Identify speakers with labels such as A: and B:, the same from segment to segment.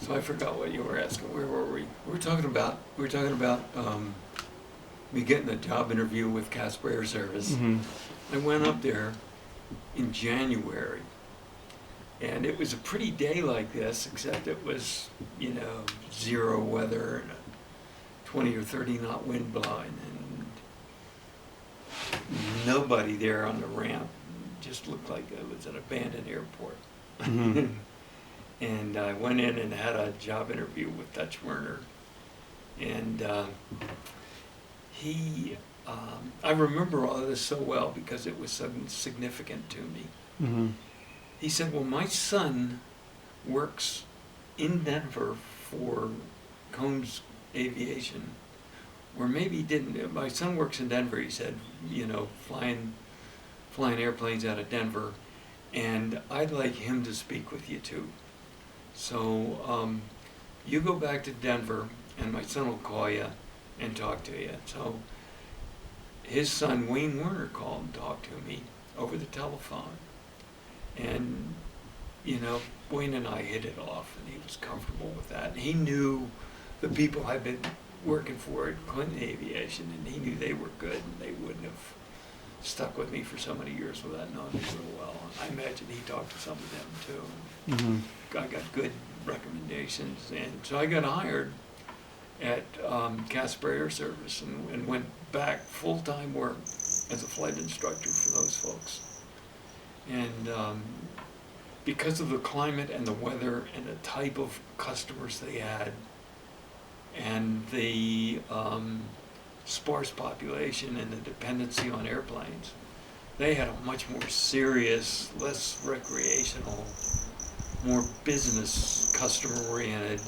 A: So I forgot what you were asking. Where were we? We were talking about me getting a job interview with Casper Air Service.
B: Mm-hmm.
A: I went up there in January, and it was a pretty day like this, except it was, zero weather and a 20 or 30 knot wind blowing, and nobody there on the ramp. Just looked like it was an abandoned airport.
B: Mm-hmm.
A: And I went in and had a job interview with Dutch Werner, and I remember all of this so well because it was so significant to me.
B: Mm-hmm.
A: He said, well, my son works in Denver for Combs Aviation, or maybe he didn't. My son works in Denver, he said, flying airplanes out of Denver, and I'd like him to speak with you too. So you go back to Denver, and my son will call you and talk to you. So his son, Wayne Werner, called and talked to me over the telephone. And, Wayne and I hit it off, and he was comfortable with that. And he knew the people I'd been working for at Clinton Aviation, and he knew they were good, and they wouldn't have stuck with me for so many years without knowing me so well. I imagine he talked to some of them too.
B: Mm-hmm.
A: I got good recommendations, and so I got hired at Casper Air Service and went back full-time work as a flight instructor for those folks. And because of the climate and the weather and the type of customers they had and the sparse population and the dependency on airplanes, they had a much more serious, less recreational, more business, customer-oriented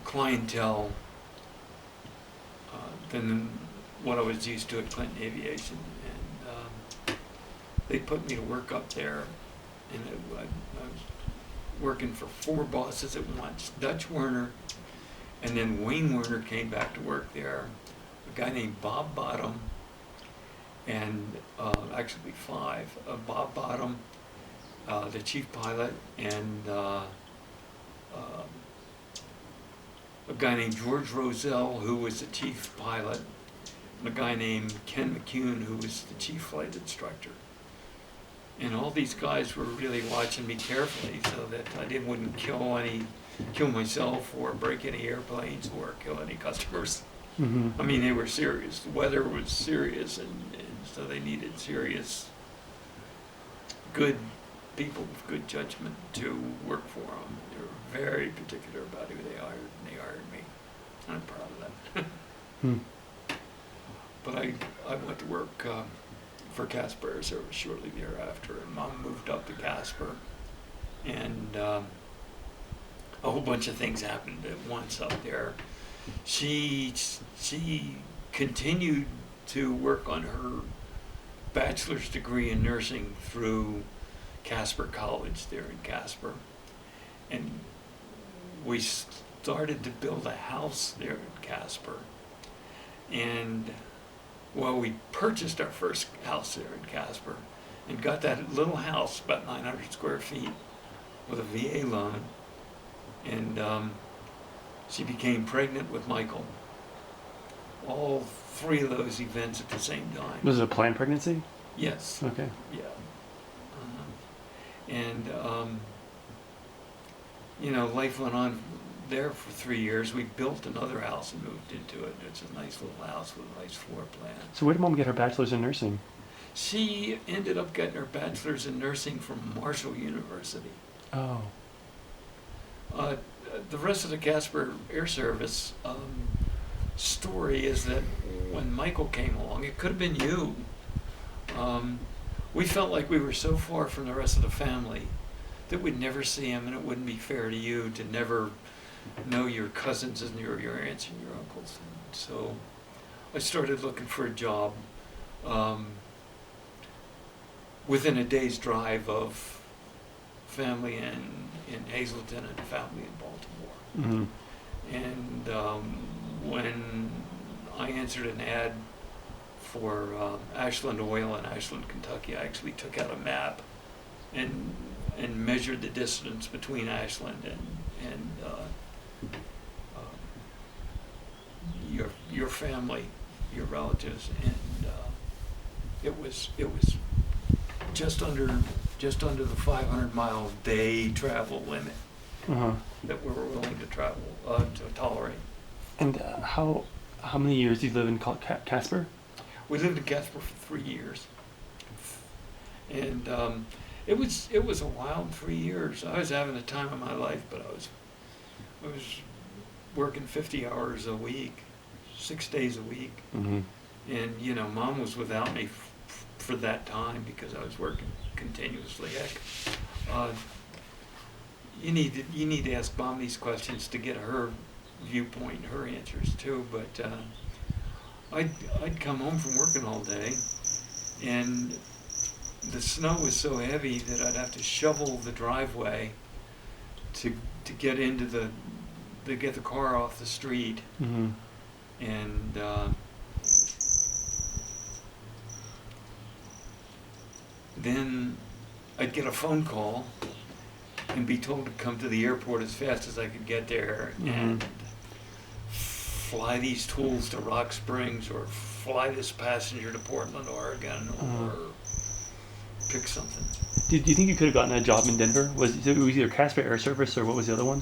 A: clientele than what I was used to at Clinton Aviation. And they put me to work up there, and I was working for 4 bosses at once. Dutch Werner, and then Wayne Werner came back to work there, a guy named Bob Bottom, and actually 5. Bob Bottom, the chief pilot, and a guy named George Roselle, who was the chief pilot, and a guy named Ken McCune, who was the chief flight instructor. And all these guys were really watching me carefully so that I wouldn't kill myself or break any airplanes or kill any customers.
B: Mm-hmm.
A: I mean, they were serious. The weather was serious, and so they needed serious, good people with good judgment to work for them. They were very particular about who they hired, and they hired me. I'm proud of that.
B: Hmm.
A: But I went to work for Casper Air Service shortly thereafter, and Mom moved up to Casper, and a whole bunch of things happened at once up there. She continued to work on her bachelor's degree in nursing through Casper College there in Casper, and we started to build a house there in Casper, and we purchased our first house there in Casper and got that little house, about 900 square feet, with a VA loan, and she became pregnant with Michael. All 3 of those events at the same time.
B: Was it a planned pregnancy?
A: Yes.
B: Okay.
A: Yeah. And life went on there for 3 years. We built another house and moved into it. It's a nice little house with a nice floor plan.
B: So where did Mom get her bachelor's in nursing?
A: She ended up getting her bachelor's in nursing from Marshall University.
B: Oh.
A: The rest of the Casper Air Service story is that when Michael came along, it could have been you. We felt like we were so far from the rest of the family that we'd never see him, and it wouldn't be fair to you to never know your cousins and your aunts and your uncles. And so I started looking for a job within a day's drive of family in Hazleton and family in Baltimore.
B: Mm-hmm.
A: And when I answered an ad for Ashland Oil in Ashland, Kentucky, I actually took out a map and and measured the distance between Ashland and your family, your relatives, and it was just under the 500-mile day travel limit
B: Uh-huh.
A: that we were willing to to tolerate.
B: And how many years do you live in Casper?
A: We lived in Casper for 3 years, and it was a wild 3 years. I was having the time of my life, but I was working 50 hours a week, 6 days a week,
B: Mm-hmm.
A: and Mom was without me for that time because I was working continuously. Heck, you need to ask Mom these questions to get her viewpoint, her answers too. But I'd come home from working all day, and the snow was so heavy that I'd have to shovel the driveway to get to get the car off the street,
B: Mm-hmm.
A: and then I'd get a phone call and be told to come to the airport as fast as I could get there,
B: Mm-hmm.
A: and fly these tools to Rock Springs, or fly this passenger to Portland, Oregon, or pick something.
B: Do you think you could have gotten a job in Denver? Was it was either Casper Air Service or what was the other one?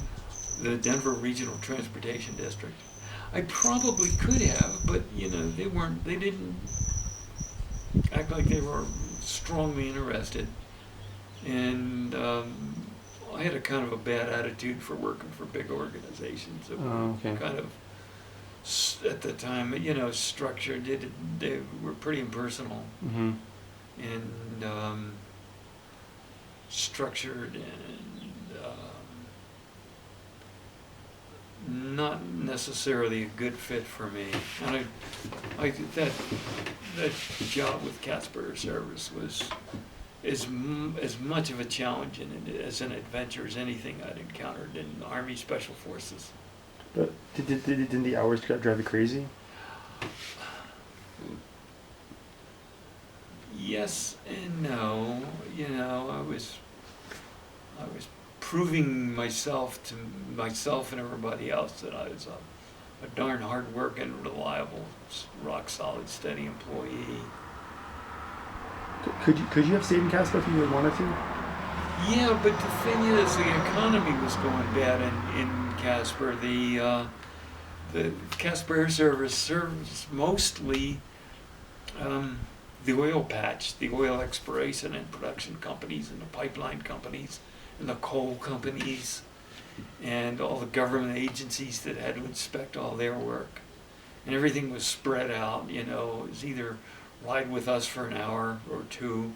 A: The Denver Regional Transportation District. I probably could have, but they didn't act like they were strongly interested. And I had a kind of a bad attitude for working for big organizations that were
B: Okay.
A: kind of, at the time, structured. They were pretty impersonal
B: Mm-hmm.
A: and structured and not necessarily a good fit for me. And that job with Casper Service was as much of a challenge and as an adventure as anything I'd encountered in Army Special Forces.
B: But didn't the hours drive you crazy?
A: Yes and no. I was proving myself to myself and everybody else that I was a darn hard-working, reliable, rock-solid, steady employee.
B: Could you have stayed in Casper if you had wanted to?
A: Yeah, but the thing is, the economy was going bad in Casper. The Casper Air Service serves mostly the oil patch, the oil exploration and production companies, and the pipeline companies, and the coal companies, and all the government agencies that had to inspect all their work. And everything was spread out, it was either ride with us for an hour or two,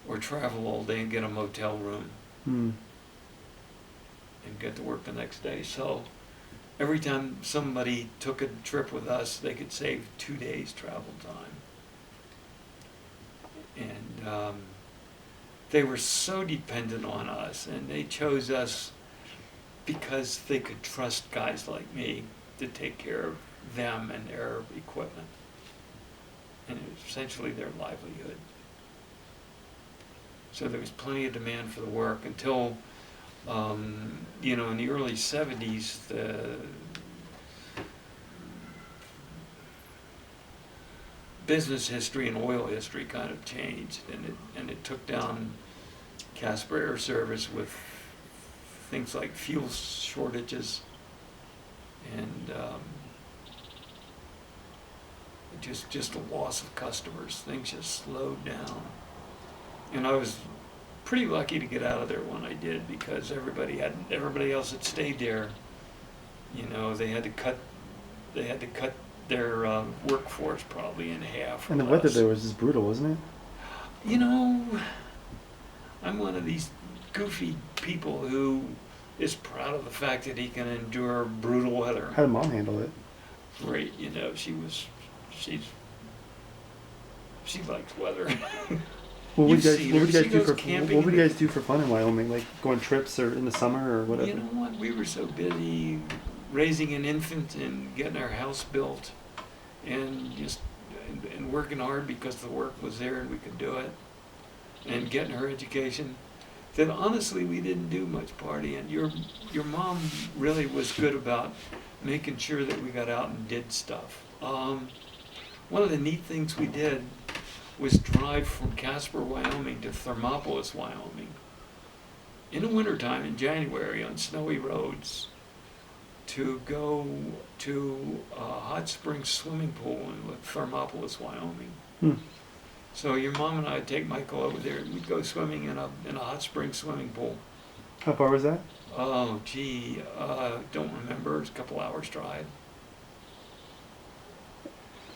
A: or travel all day and get a motel room and get to work the next day. So every time somebody took a trip with us, they could save 2 days travel time. And they were so dependent on us, and they chose us because they could trust guys like me to take care of them and their equipment. And it was essentially their livelihood. So there was plenty of demand for the work until, in the early 70s, the business history and oil history kind of changed, and it took down Casper Air Service with things like fuel shortages and just a loss of customers. Things just slowed down. And I was pretty lucky to get out of there when I did, because everybody else had stayed there. They had to cut their workforce probably in half.
B: And the weather there was just brutal, wasn't it?
A: I'm one of these goofy people who is proud of the fact that he can endure brutal weather.
B: How did Mom handle it?
A: Great, she likes weather.
B: What would
A: You've
B: you
A: seen her.
B: guys
A: She
B: do
A: goes
B: for
A: camping
B: what would
A: in
B: you
A: the-
B: guys do for fun in Wyoming? Like go on trips or in the summer or whatever?
A: You know what? We were so busy raising an infant and getting our house built, and and working hard because the work was there and we could do it, and getting her education, that honestly we didn't do much partying. Your mom really was good about making sure that we got out and did stuff. One of the neat things we did was drive from Casper, Wyoming to Thermopolis, Wyoming. In the wintertime, in January, on snowy roads, to go to a hot spring swimming pool in Thermopolis, Wyoming.
B: Hmm.
A: So your mom and I would take Michael over there, and we'd go swimming in a hot spring swimming pool.
B: How far was that?
A: Oh, gee, don't remember. It's a couple hours drive.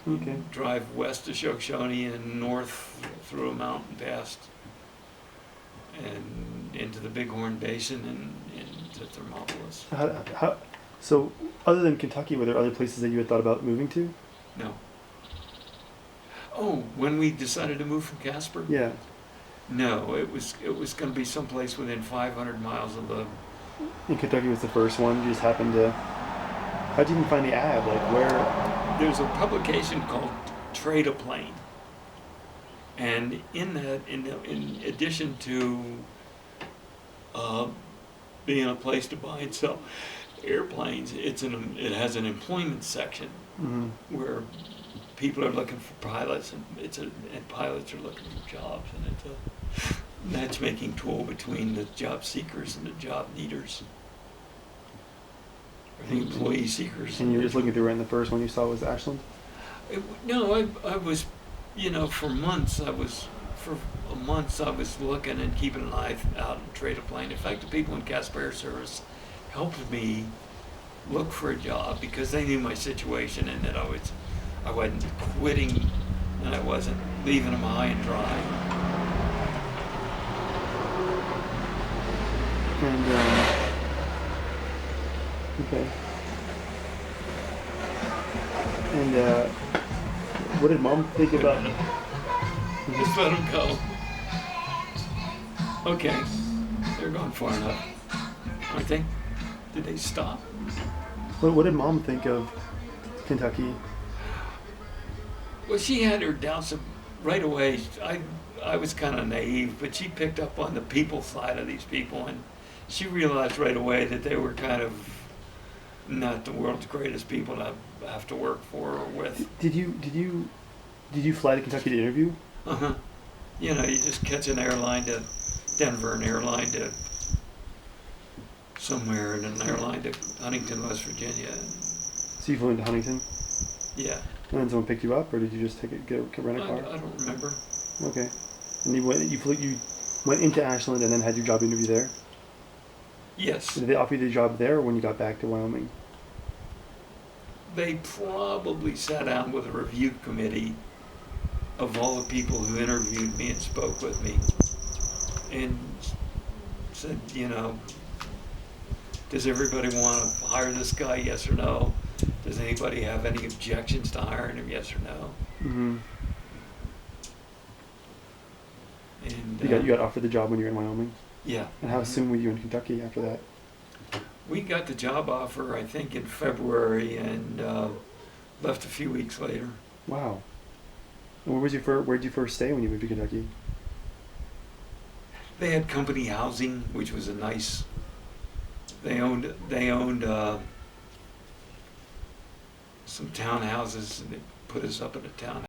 B: Okay.
A: Drive west to Shoshone and north through a mountain past and into the Bighorn Basin and into Thermopolis.
B: So, other than Kentucky, were there other places that you had thought about moving to?
A: No. Oh, when we decided to move from Casper?
B: Yeah.
A: No, it was going to be someplace within 500 miles of the.
B: And Kentucky was the first one. You just happened to. How'd you even find the ad? Like where?
A: There's a publication called Trade a Plane, and in that, in addition to being a place to buy and sell airplanes, it has an employment section
B: Mm-hmm.
A: where people are looking for pilots, and pilots are looking for jobs, and it's a matchmaking tool between the job seekers and the job needers, or the employee seekers.
B: And you were just looking through it, and the first one you saw was Ashland?
A: No, I was, for months I was looking and keeping an eye out and trade a plane. In fact, the people in Casper Air Service helped me look for a job because they knew my situation and that I wasn't quitting and I wasn't leaving them high and dry.
B: And okay. And what did Mom think about?
A: Just let them go. Okay, they're going far enough. Aren't they? Did they stop?
B: What did Mom think of Kentucky?
A: Well, she had her doubts right away. I was kind of naive, but she picked up on the people side of these people, and she realized right away that they were kind of not the world's greatest people to have to work for or with.
B: Did you fly to Kentucky to interview?
A: Uh-huh. You just catch an airline to Denver, an airline to somewhere, and an airline to Huntington, West Virginia.
B: So you flew into Huntington?
A: Yeah.
B: And then someone picked you up, or did you just rent a car?
A: I don't remember.
B: Okay. And you went into Ashland and then had your job interview there?
A: Yes.
B: Did they offer you the job there or when you got back to Wyoming?
A: They probably sat down with a review committee of all the people who interviewed me and spoke with me and said, does everybody want to hire this guy, yes or no? Does anybody have any objections to hiring him, yes or no?
B: Mm-hmm.
A: And
B: You got offered the job when you were in Wyoming?
A: Yeah.
B: And how soon were you in Kentucky after that?
A: We got the job offer, I think, in February and left a few weeks later.
B: Wow. And where'd you first stay when you moved to Kentucky?
A: They had company housing, which was a nice. They owned some townhouses, and they put us up in a townhouse.